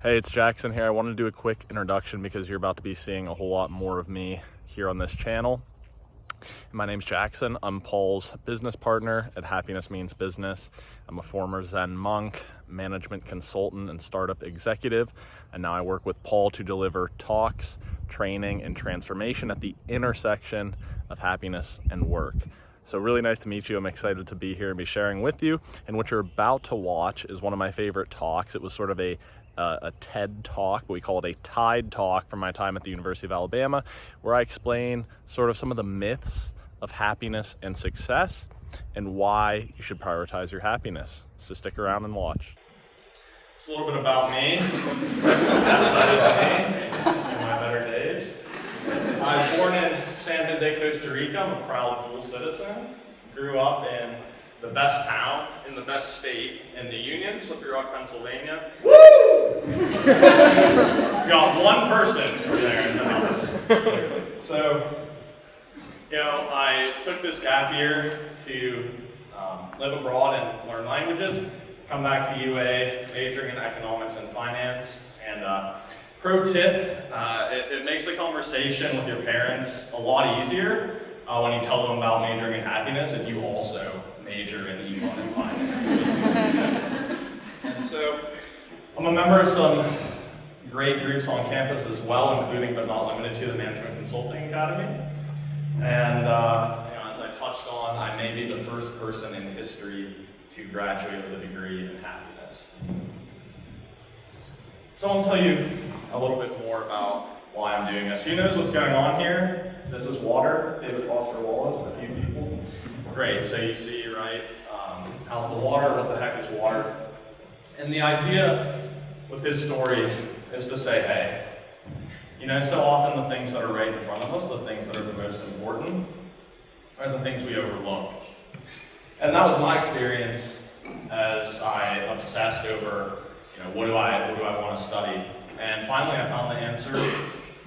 Hey, it's Jackson here. I wanted to do a quick introduction because you're about to be seeing a whole lot more of me here on this channel. My name's Jackson. I'm Paul's business partner at Happiness Means Business. I'm a former Zen monk, management consultant, and startup executive. And now I work with Paul to deliver talks, training, and transformation at the intersection of happiness and work. So really nice to meet you. I'm excited to be here and be sharing with you. And what you're about to watch is one of my favorite talks. It was sort of a TED Talk, but we call it a Tide Talk from my time at the University of Alabama, where I explain sort of some of the myths of happiness and success and why you should prioritize your happiness. So stick around and watch. It's a little bit about me. Yes, that is me in my better days. I was born in San Jose, Costa Rica. I'm a proud dual citizen. Grew up in the best town in the best state in the Union, Slippery Rock, Pennsylvania. Woo! We got one person over there in the house. So, I took this gap year to live abroad and learn languages, come back to UA, majoring in economics and finance. And pro tip, it makes the conversation with your parents a lot easier when you tell them about majoring in happiness if you also major in econ and finance. And so I'm a member of some great groups on campus as well, including but not limited to the Management Consulting Academy. And as I touched on, I may be the first person in history to graduate with a degree in happiness. So I'll tell you a little bit more about why I'm doing this. Who knows what's going on here? This is water. David Foster Wallace, a few people. Great, so you see, right, how's the water, what the heck is water? And the idea with his story is to say, hey, so often the things that are right in front of us, the things that are the most important, are the things we overlook. And that was my experience as I obsessed over, what do I want to study? And finally I found the answer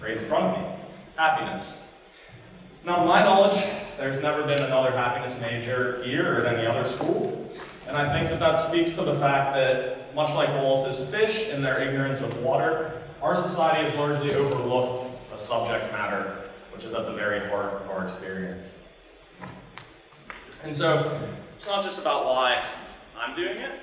right in front of me, happiness. Now, to my knowledge, there's never been another happiness major here or at any other school. And I think that speaks to the fact that, much like Wallace's fish in their ignorance of water, our society has largely overlooked a subject matter which is at the very heart of our experience. And so, it's not just about why I'm doing it,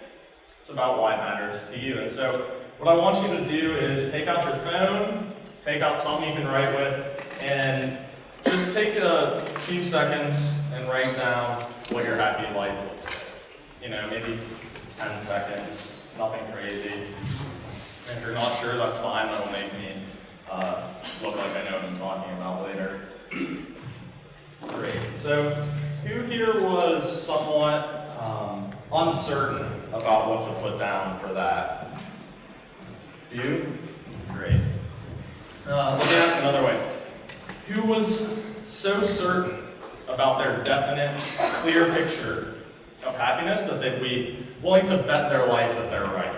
it's about why it matters to you. And so, what I want you to do is take out your phone, take out something you can write with, and just take a few seconds and write down what your happy life looks like. Maybe 10 seconds, nothing crazy. If you're not sure, that's fine. That'll make me look like I know what I'm talking about later. Great. So, who here was somewhat uncertain about what to put down for that? You? Great. Let me ask another way. Who was so certain about their definite, clear picture of happiness that they'd be willing to bet their life that they're right?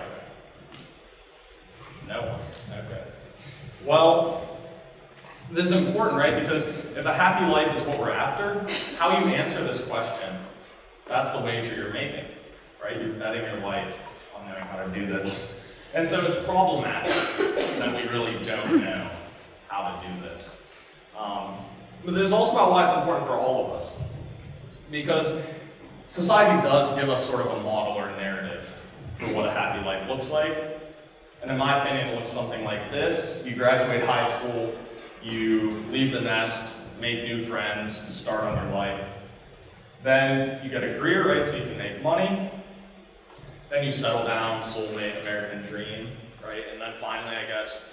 No one. Okay. Well, this is important, right? Because if a happy life is what we're after, how you answer this question, that's the wager you're making, right? You're betting your life on knowing how to do this. And so it's problematic that we really don't know how to do this. But this is also about why it's important for all of us. Because society does give us sort of a model or narrative for what a happy life looks like. And in my opinion, it looks something like this. You graduate high school, you leave the nest, make new friends, start on your life. Then you get a career, right, so you can make money. Then you settle down, soulmate, American dream, right? And then finally, I guess,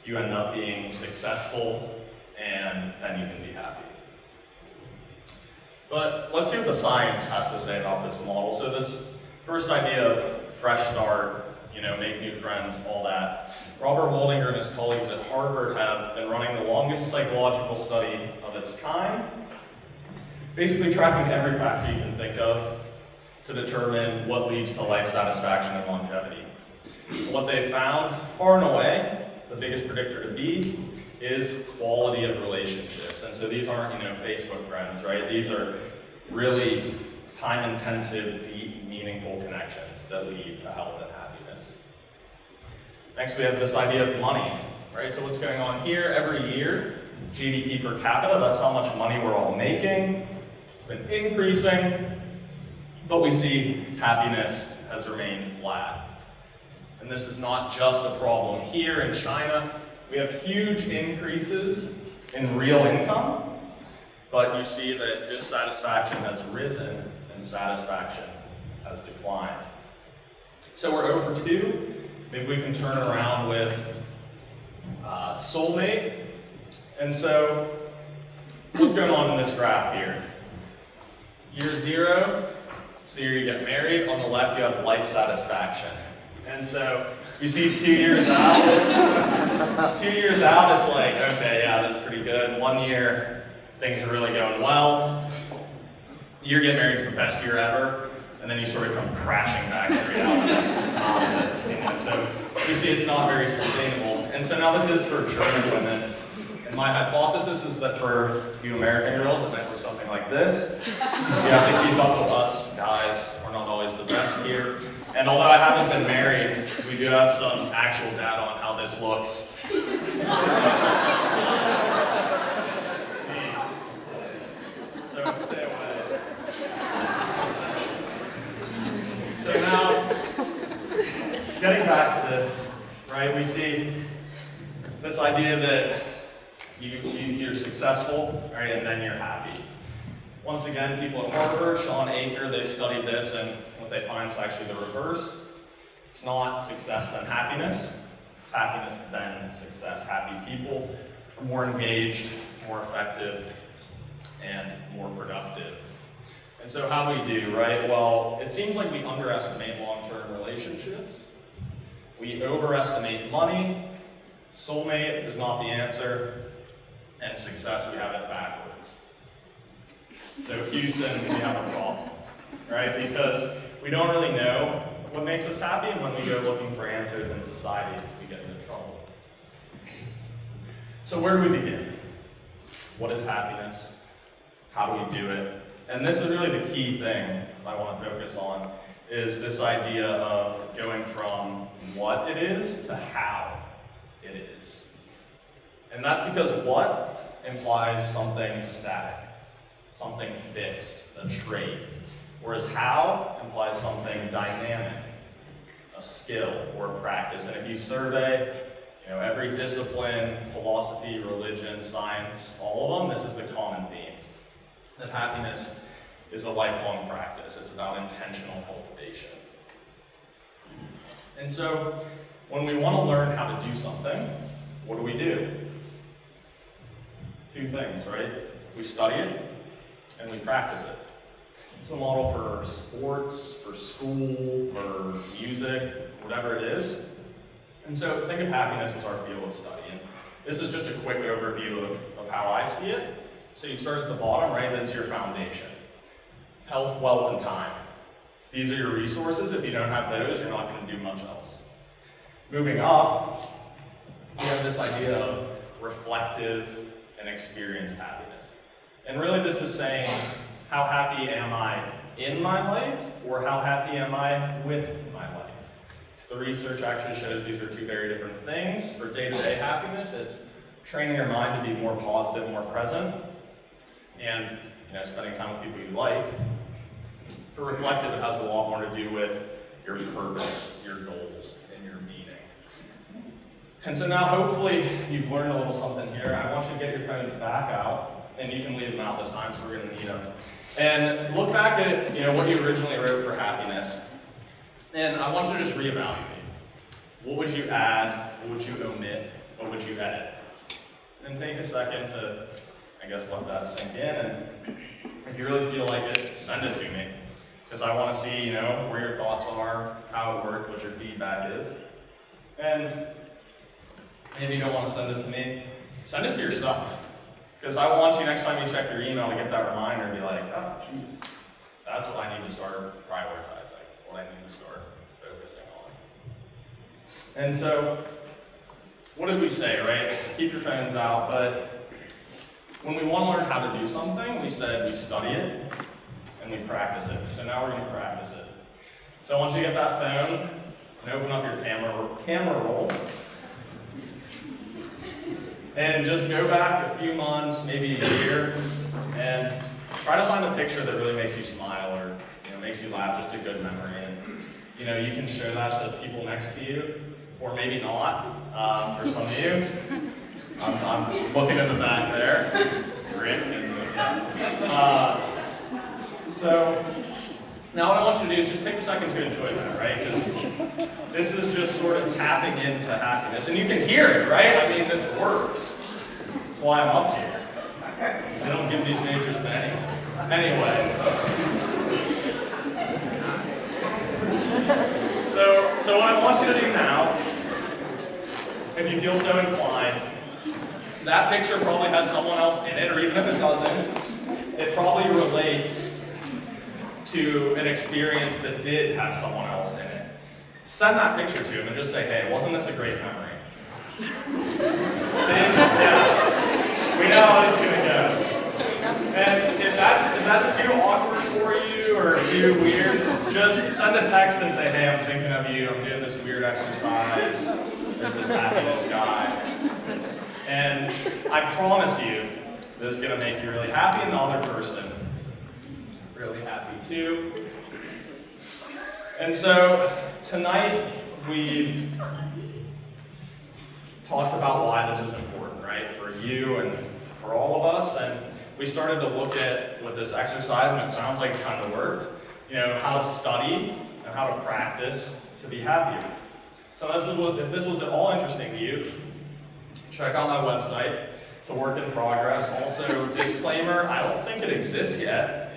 you end up being successful, and then you can be happy. But let's see what the science has to say about this model. So this first idea of fresh start, make new friends, all that. Robert Waldinger and his colleagues at Harvard have been running the longest psychological study of its kind, basically tracking every factor you can think of to determine what leads to life satisfaction and longevity. What they found, far and away, the biggest predictor to be is quality of relationships. And so these aren't, Facebook friends, right? These are really time-intensive, deep, meaningful connections that lead to health and happiness. Next, we have this idea of money, right? So what's going on here? Every year, GDP per capita, that's how much money we're all making. It's been increasing, but we see happiness has remained flat. And this is not just a problem here in China. We have huge increases in real income, but you see that dissatisfaction has risen and satisfaction has declined. So we're 0 for 2. Maybe we can turn around with soulmate. And so what's going on in this graph here? Year 0, so year you get married. On the left you have life satisfaction. And so you see 2 years out. 2 years out, it's like, okay, yeah, that's pretty good. 1 year, things are really going well. Year get married is the best year ever. And then you sort of come crashing back to reality. So you see it's not very sustainable. And so now this is for German women. And my hypothesis is that for you American girls, it might look something like this. You have to keep up with us guys. We're not always the best here. And although I haven't been married, we do have some actual data on how this looks. So stay away. So now, getting back to this, right, we see this idea that you're successful, right, and then you're happy. Once again, people at Harvard, Sean Aker, they've studied this, and what they find is actually the reverse. It's not success then happiness, it's happiness then success. Happy people are more engaged, more effective, and more productive. And so how do we do, right? Well, it seems like we underestimate long-term relationships. We overestimate money. Soulmate is not the answer. And success, we have it backwards. So Houston, we have a problem, right? Because we don't really know what makes us happy, and when we go looking for answers in society, we get into trouble. So where do we begin? What is happiness? How do we do it? And this is really the key thing I want to focus on, is this idea of going from what it is to how it is. And that's because what implies something static, something fixed, a trait, whereas how implies something dynamic, a skill or a practice. And if you survey, every discipline, philosophy, religion, science, all of them, this is the common theme. That happiness is a lifelong practice. It's about intentional cultivation. And so, when we want to learn how to do something, what do? 2 things, right? We study it, and we practice it. It's a model for sports, for school, for music, whatever it is. And so, think of happiness as our field of study. And this is just a quick overview of how I see it. So you start at the bottom, right? That's your foundation. Health, wealth, and time. These are your resources. If you don't have those, you're not going to do much else. Moving up, we have this idea of reflective and experienced happiness. And really this is saying, how happy am I in my life, or how happy am I with my life? So the research actually shows these are 2 very different things. For day-to-day happiness, it's training your mind to be more positive, more present, and spending time with people you like. For reflective, it has a lot more to do with your purpose, your goals, and your meaning. And so now, hopefully, you've learned a little something here. I want you to get your phones back out, and you can leave them out this time, so we're going to need them. And look back at what you originally wrote for happiness, and I want you to just reevaluate. What would you add? What would you omit? What would you edit? And take a second to, let that sink in, and if you really feel like it, send it to me. Because I want to see, where your thoughts are, how it worked, what your feedback is. And maybe you don't want to send it to me, send it to yourself. Because I want you, next time you check your email, to get that reminder and be like, oh, geez, that's what I need to start prioritizing, what I need to start focusing on. And so, what did we say, right? Keep your phones out, but when we want to learn how to do something, we said we study it and we practice it. So now we're going to practice it. So I want you to get that phone And open up your camera roll. And just go back a few months, maybe a year, and try to find a picture that really makes you smile or makes you laugh, just a good memory. And you can show that to the people next to you, or maybe not. For some of you, I'm looking in the back there. Rick and so now what I want you to do is just take a second to enjoy that, right? Because this is just sort of tapping into happiness, and you can hear it, right? I mean, this works. That's why I'm up here. I don't give these majors to anyone. Anyway. So what I want you to do now, if you feel so inclined, that picture probably has someone else in it, or even if it doesn't, it probably relates to an experience that did have someone else in it. Send that picture to them and just say, hey, wasn't this a great memory? See? Yeah. We know how it's going to go. And if that's too awkward for you or too weird, just send a text and say, hey, I'm thinking of you, I'm doing this weird exercise, there's this happiness guy. And I promise you, this is going to make you really happy, and the other person really happy too. And so tonight we've talked about why this is important, right? For you and for all of us. And we started to look at with this exercise, and it sounds like it kind of worked. How to study and how to practice to be happier. So if this was at all interesting to you, check out my website. It's a work in progress. Also, disclaimer, I don't think it exists yet.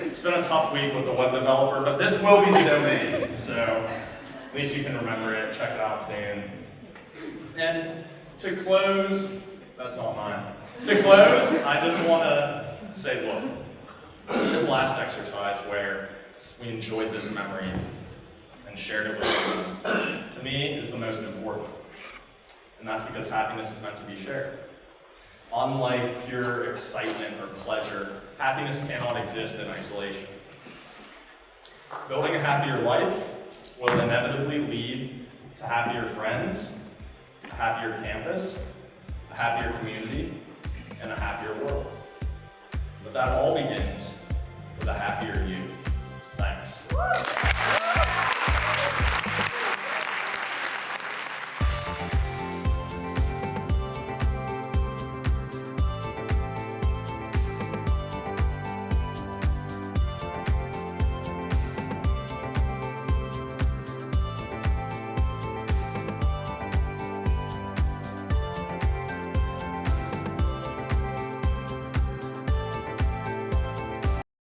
It's been a tough week with the web developer, but this will be the domain. So at least you can remember it. Check it out soon. And to close, that's not mine. To close, I just want to say, look, this last exercise where we enjoyed this memory and shared it with you, to me, is the most important. And that's because happiness is meant to be shared. Unlike pure excitement or pleasure, happiness cannot exist in isolation. Building a happier life will inevitably lead to happier friends, a happier campus, a happier community, and a happier world. But that all begins with a happier you.